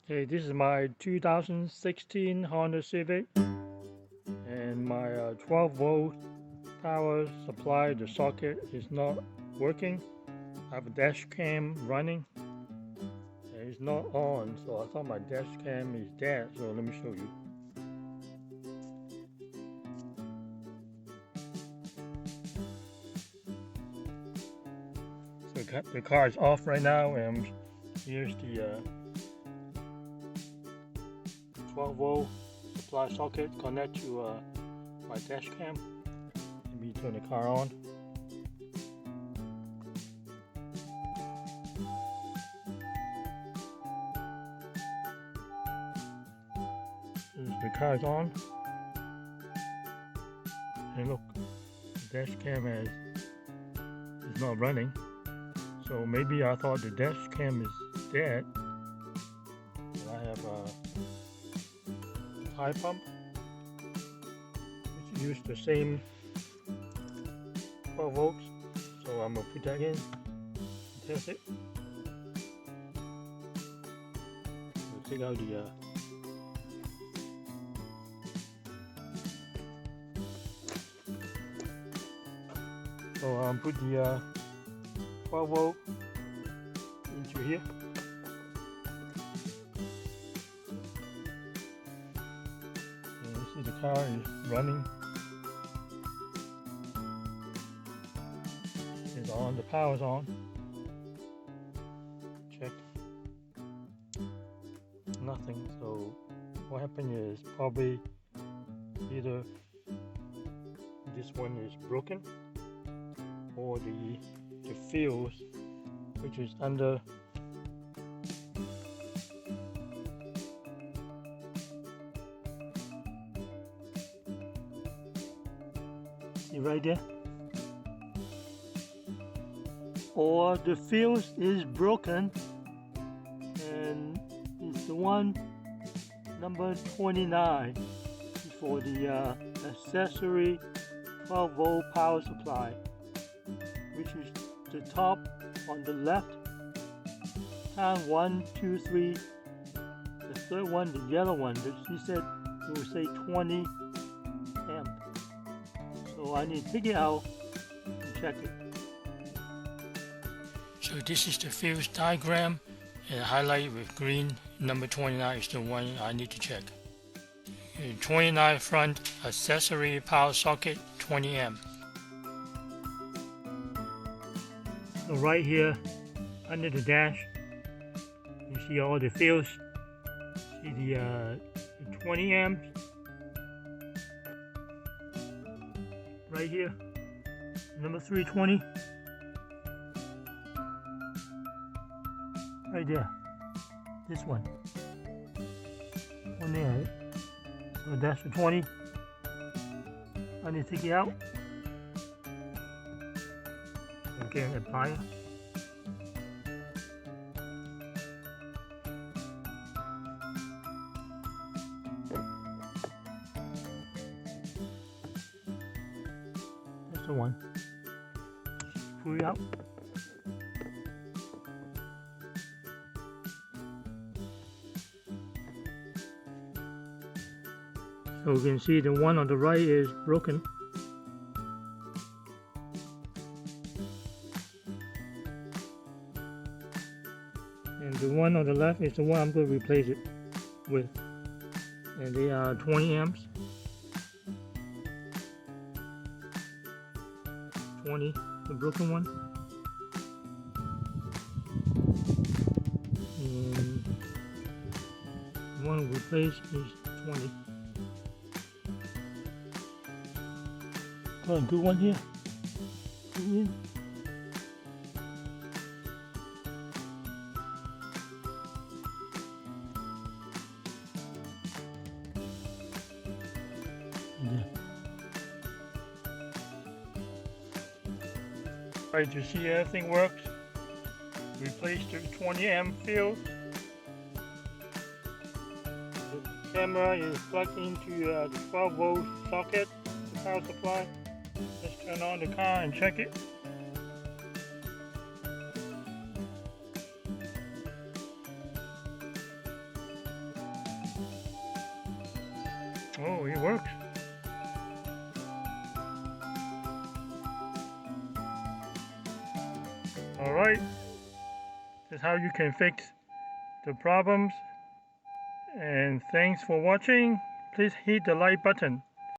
Okay, this is my 2016 Honda Civic, and my 12 volt power supply, the socket is not working. I have a dash cam running and it's not on, so I thought my dash cam is dead, so let me show you. So the car is off right now, and here's the 12 volt supply socket connect to my dash cam. Let me turn the car on. The car is on, and look, the dash cam is not running. So maybe I thought the dash cam is dead. But I have a tire pump which uses the same 12 volts. So I'm gonna put that in and test it. We'll take out the so put the 12 volt into here. And you see the car is running. It's on, the power's on. Check. Nothing. So what happened is probably either this one is broken or the fuse, which is under see right there, or the fuse is broken, and it's the one number 29 for the accessory 12 volt power supply, which is the top on the left. Count 1, 2, 3. The third one, the yellow one, she said it will say 20 amp. So I need to take it out and check it. So this is the fuse diagram, and highlight with green. Number 29 is the one I need to check. 29 front accessory power socket, 20 amp. So right here under the dash, you see all the fields. See the 20 amps right here, number 320 right there. This one there. So that's the 20. I need to take it out. Again, apply it. That's the one. Pull it out. So you can see the one on the right is broken. And the one on the left is the one I'm going to replace it with. And they are 20 amps. 20, the broken one. And the one replaced is 20. Oh, good one here. Good. Yeah. Right, to see everything works, replace the 20 amp field. The camera is plugged into the 12 volt socket, the power supply. Let's turn on the car and check it. Oh, it works. Alright, that's how you can fix the problems. And thanks for watching. Please hit the like button.